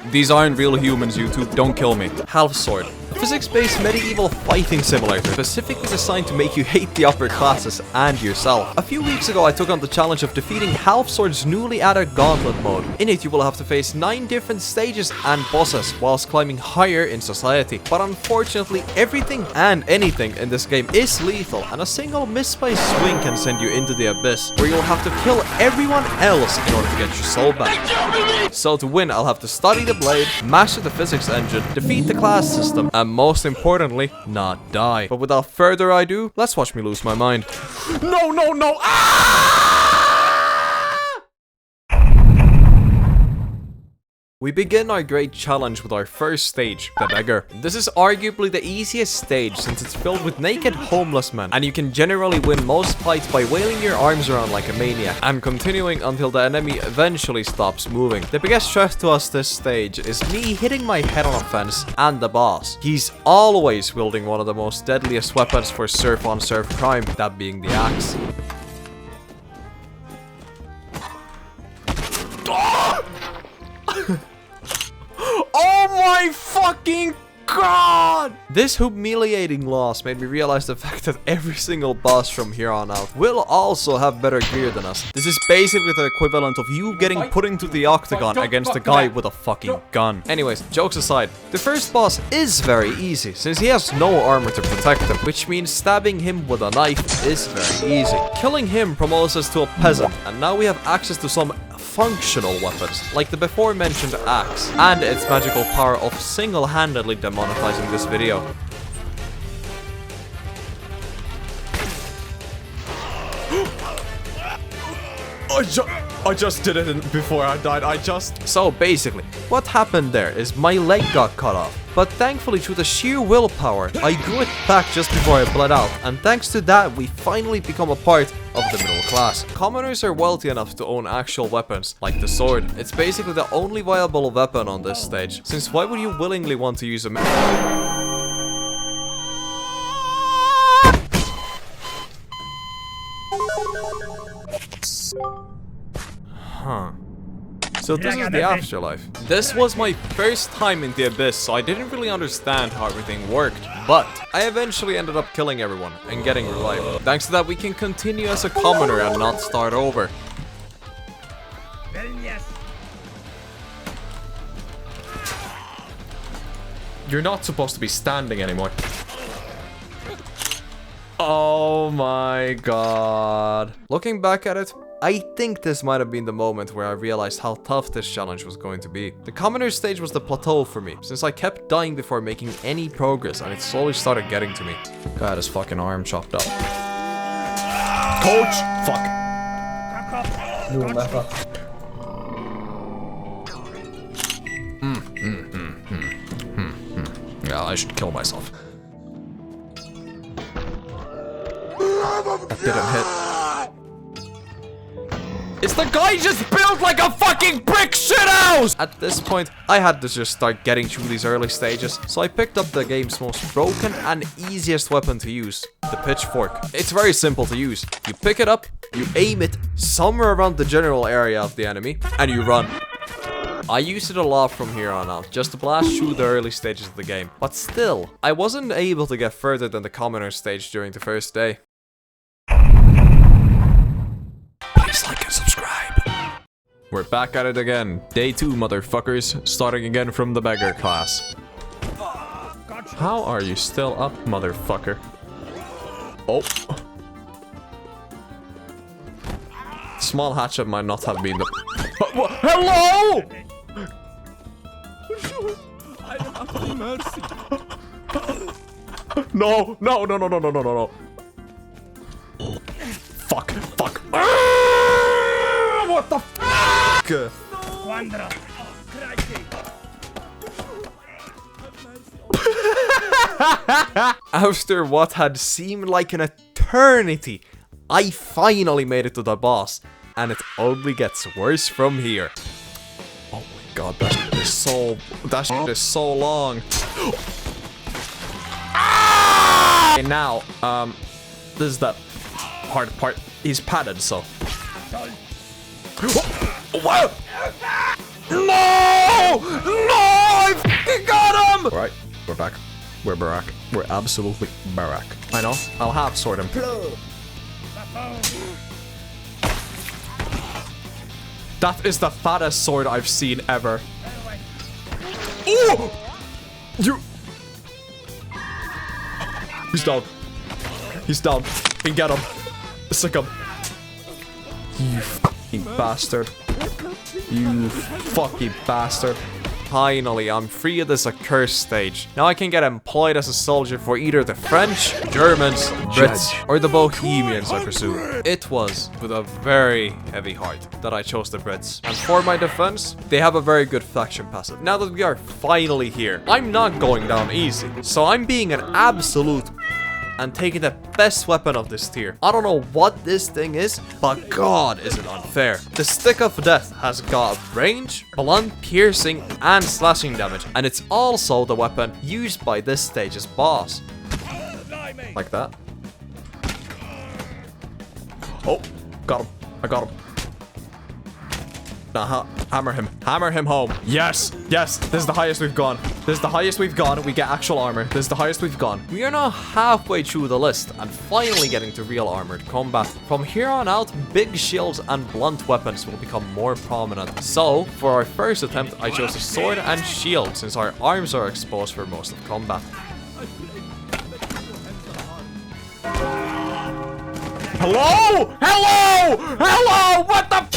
These aren't real humans, YouTube. Don't kill me. Halfsword. A physics-based medieval fighting simulator specifically designed to make you hate the upper classes and yourself. A few weeks ago, I took on the challenge of defeating Halfsword's newly added gauntlet mode. In it, you will have to face 9 different stages and bosses whilst climbing higher in society. But unfortunately, everything and anything in this game is lethal, and a single misplaced swing can send you into the abyss, where you'll have to kill everyone else in order to get your soul back. So to win, I'll have to study the blade, master the physics engine, defeat the class system, and most importantly, not die. But without further ado, let's watch me lose my mind. No, no, no! We begin our great challenge with our first stage, the beggar. This is arguably the easiest stage since it's filled with naked homeless men, and you can generally win most fights by wailing your arms around like a maniac and continuing until the enemy eventually stops moving. The biggest threat to us this stage is me hitting my head on a fence and the boss. He's always wielding one of the most deadliest weapons for surf-on-surf crime, that being the axe. Oh my fucking god! This humiliating loss made me realize the fact that every single boss from here on out will also have better gear than us. This is basically the equivalent of you getting put into the octagon against a guy with a fucking gun. Anyways, jokes aside, the first boss is very easy since he has no armor to protect him, which means stabbing him with a knife is very easy. Killing him promotes us to a peasant, and now we have access to some functional weapons, like the before mentioned axe, and its magical power of single-handedly demonetizing this video. I just did it before I died. So basically, what happened there is my leg got cut off. But thankfully, through the sheer willpower, I grew it back just before I bled out. And thanks to that, we finally become a part of the middle class. Commoners are wealthy enough to own actual weapons, like the sword. It's basically the only viable weapon on this stage, since why would you willingly want to use a So this is the afterlife. This was my first time in the abyss, so I didn't really understand how everything worked. But I eventually ended up killing everyone and getting revived. Thanks to that, we can continue as a commoner and not start over. You're not supposed to be standing anymore. Oh my god. Looking back at it, I think this might have been the moment where I realized how tough this challenge was going to be. The commoner stage was the plateau for me, since I kept dying before making any progress, and it slowly started getting to me. Got his fucking arm chopped up. Coach! Fuck. Yeah, I should kill myself. That didn't hit. It's the guy just built like a fucking brick shithouse! At this point, I had to just start getting through these early stages, so I picked up the game's most broken and easiest weapon to use, the pitchfork. It's very simple to use. You pick it up, you aim it somewhere around the general area of the enemy, and you run. I use it a lot from here on out, just to blast through the early stages of the game. But still, I wasn't able to get further than the commoner stage during the first day. Please like and subscribe. We're back at it again. Day 2, motherfuckers. Starting again from the beggar class. How are you still up, motherfucker? Oh. Small hatchet might not have been the... Hello! No, no, no, no, no, no, no, no, no. Fuck, fuck. What the fuck? After what had seemed like an eternity, I finally made it to the boss, and it only gets worse from here. Oh my god, that shit is so long. And now, this is the hard part. He's padded, so. Whoa! No! No! I fucking got him! Alright, we're back. We're Barack. We're absolutely Barack. I know. I'll half sword him. That is the fattest sword I've seen ever. Oh! You... He's down. He's down. We can get him. Sick him. You fucking bastard. You fucking bastard. Finally, I'm free of this accursed stage. Now I can get employed as a soldier for either the French, Germans, Brits, or the Bohemians, I presume. It was with a very heavy heart that I chose the Brits. And for my defense, they have a very good faction passive. Now that we are finally here, I'm not going down easy. So I'm being an absolute and taking the best weapon of this tier. I don't know what this thing is, but god is it unfair. The Stick of Death has got range, blunt, piercing, and slashing damage, and it's also the weapon used by this stage's boss. Like that. Oh, got him. I got him. Nah, hammer him. Hammer him home. Yes, yes, this is the highest we've gone. This is the highest we've gone. We get actual armor. This is the highest we've gone. We are now halfway through the list and finally getting to real armored combat. From here on out, big shields and blunt weapons will become more prominent. So, for our first attempt, I chose a sword and shield since our arms are exposed for most of combat. Hello? Hello? Hello? What the f?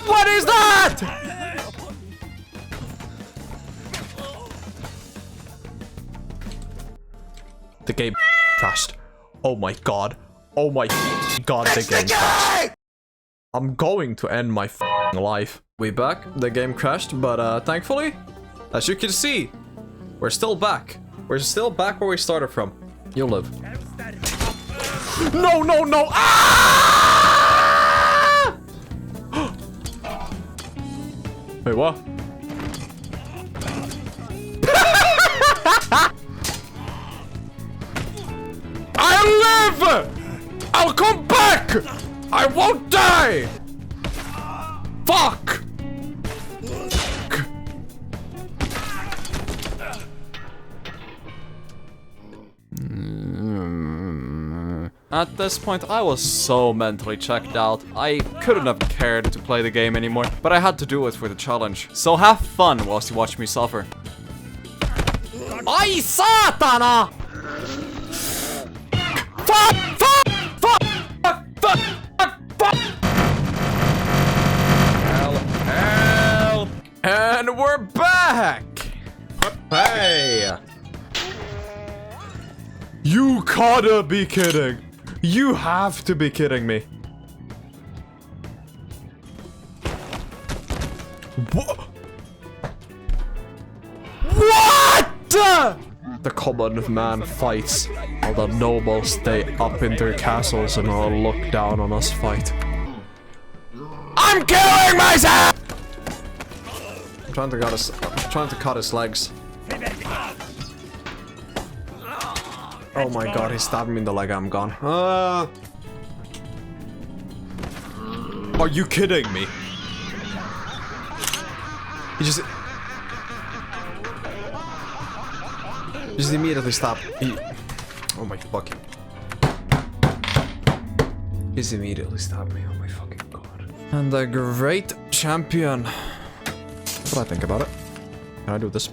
What is that? The game crashed. Oh my god. Oh my god, the game crashed. I'm going to end my life. We back. The game crashed, but thankfully, as you can see, we're still back. We're still back where we started from. You'll live. No, no, no! Ah! Wait, what? I'll live! I'll come back! I won't die! Fuck! At this point, I was so mentally checked out, I couldn't have cared to play the game anymore, but I had to do it for the challenge. So have fun whilst you watch me suffer. Ai saatana! Fuck! Fuck! Fuck! Fuck! Fuck! Fuck! Help! Help! And we're back! Hey! You gotta be kidding! You have to be kidding me. What? What? The common man fights, while the nobles stay up in their castles and all look down on us fight. I'm killing myself! I'm trying to cut his legs. Oh my god, he stabbed me in the leg, I'm gone. Are you kidding me? He just immediately stabbed. Oh my fucking. He's immediately stabbed me, oh my fucking god. And the great champion. What do I think about it? Can I do this?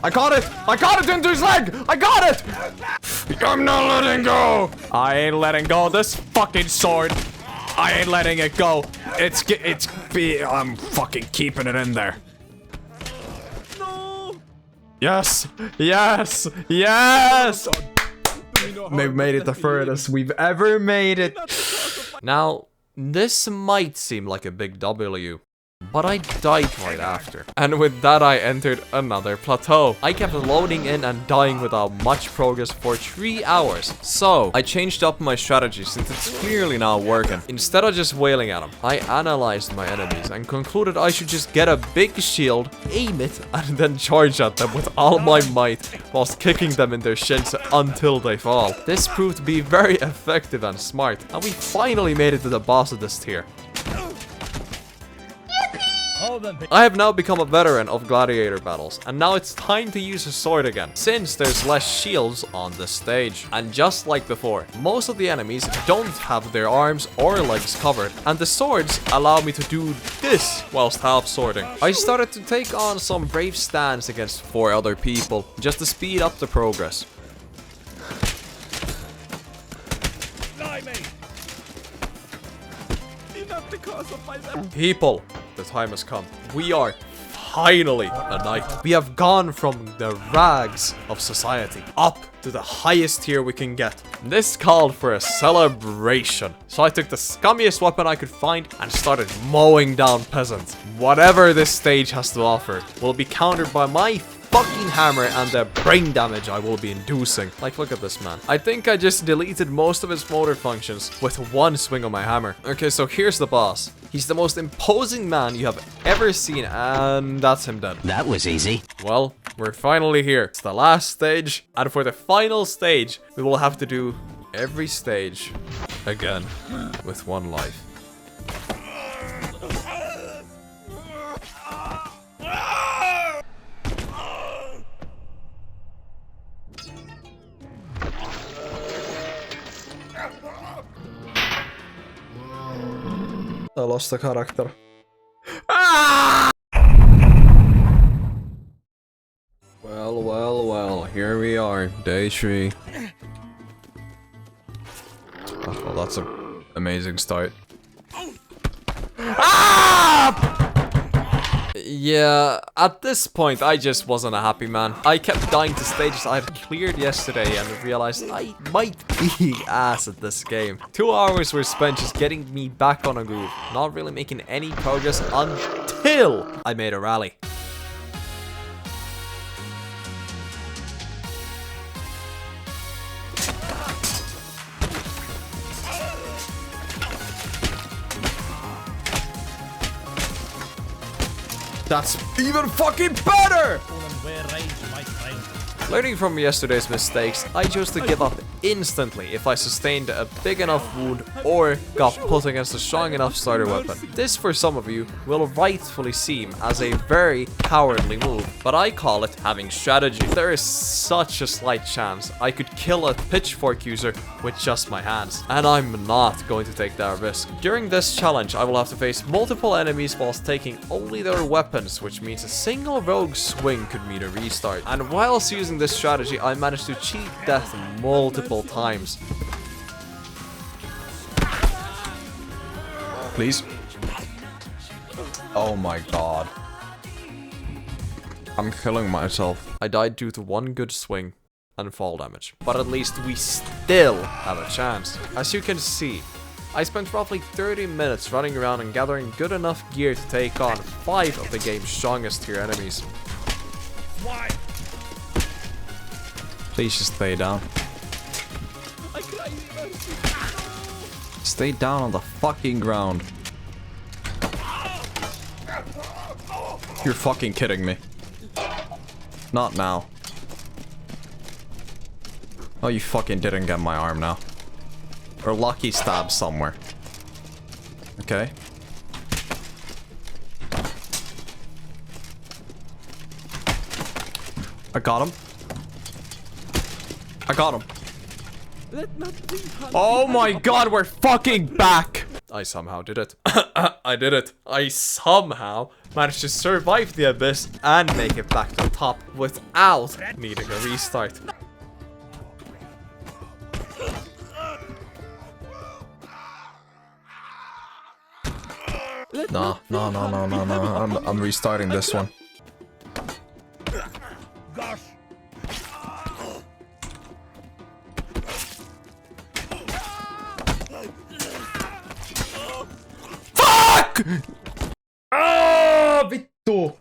I got it! I got it into his leg! I got it! I'm not letting go! I ain't letting go of this fucking sword. I ain't letting it go. I'm fucking keeping it in there. No! Yes! Yes! Yes! We've made it the furthest we've ever made it. Now, this might seem like a big W, but I died right after. And with that, I entered another plateau. I kept loading in and dying without much progress for 3 hours. So, I changed up my strategy since it's clearly not working. Instead of just wailing at them, I analyzed my enemies and concluded I should just get a big shield, aim it, and then charge at them with all my might, whilst kicking them in their shins until they fall. This proved to be very effective and smart, and we finally made it to the boss of this tier. I have now become a veteran of gladiator battles, and now it's time to use a sword again, since there's less shields on the stage. And just like before, most of the enemies don't have their arms or legs covered, and the swords allow me to do this whilst half swording. I started to take on some brave stands against 4 other people, just to speed up the progress. People, the time has come. We are finally a knight. We have gone from the rags of society up to the highest tier we can get. This called for a celebration. So I took the scummiest weapon I could find and started mowing down peasants. Whatever this stage has to offer will be countered by my fucking hammer and the brain damage I will be inducing. Like, look at this man. I think I just deleted most of his motor functions with one swing of my hammer. Okay, so here's the boss. He's the most imposing man you have ever seen, and that's him dead. That was easy. Well, we're finally here. It's the last stage, and for the final stage, we will have to do every stage again with 1 life. I lost the character. Well, here we are, day 3. Oh, well, that's an amazing start. Yeah, at this point, I just wasn't a happy man. I kept dying to stages I had cleared yesterday and realized I might be ass at this game. 2 hours were spent just getting me back on a groove, not really making any progress until I made a rally. That's even fucking better! Learning from yesterday's mistakes, I chose to give up instantly if I sustained a big enough wound or got put against a strong enough starter weapon. This, for some of you, will rightfully seem as a very cowardly move, but I call it having strategy. There is such a slight chance I could kill a pitchfork user with just my hands, and I'm not going to take that risk. During this challenge, I will have to face multiple enemies whilst taking only their weapons, which means a single rogue swing could mean a restart. And whilst using this strategy, I managed to cheat death multiple times. Please. Oh my god. I'm killing myself. I died due to 1 good swing and fall damage. But at least we still have a chance. As you can see, I spent roughly 30 minutes running around and gathering good enough gear to take on 5 of the game's strongest tier enemies. Why? Please just stay down. Stay down on the fucking ground. You're fucking kidding me. Not now. Oh, you fucking didn't get my arm now. Or lucky stab somewhere. Okay. I got him. I got him. Oh my god, we're fucking back! I somehow did it. I did it. I somehow managed to survive the abyss and make it back to the top without needing a restart. No. I'm restarting this one. Gosh. Fuck! Ah, vittu!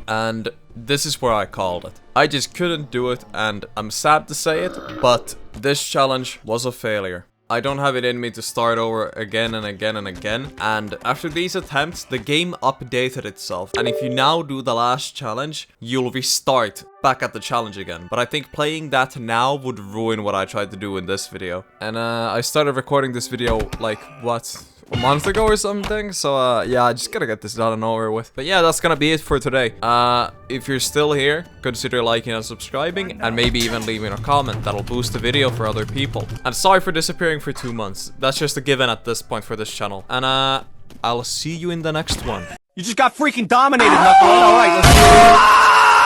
And this is where I called it. I just couldn't do it, and I'm sad to say it, but this challenge was a failure. I don't have it in me to start over again and again and again. And after these attempts, the game updated itself. And if you now do the last challenge, you'll restart back at the challenge again. But I think playing that now would ruin what I tried to do in this video. And I started recording this video like, what? A month ago or something, so yeah, I just gotta get this done and over with. But yeah, that's gonna be it for today. If you're still here, consider liking and subscribing, and maybe even leaving a comment. That'll boost the video for other people. And sorry for disappearing for 2 months. That's just a given at this point for this channel. And I'll see you in the next one. You just got freaking dominated, Knucklehead. Alright, let's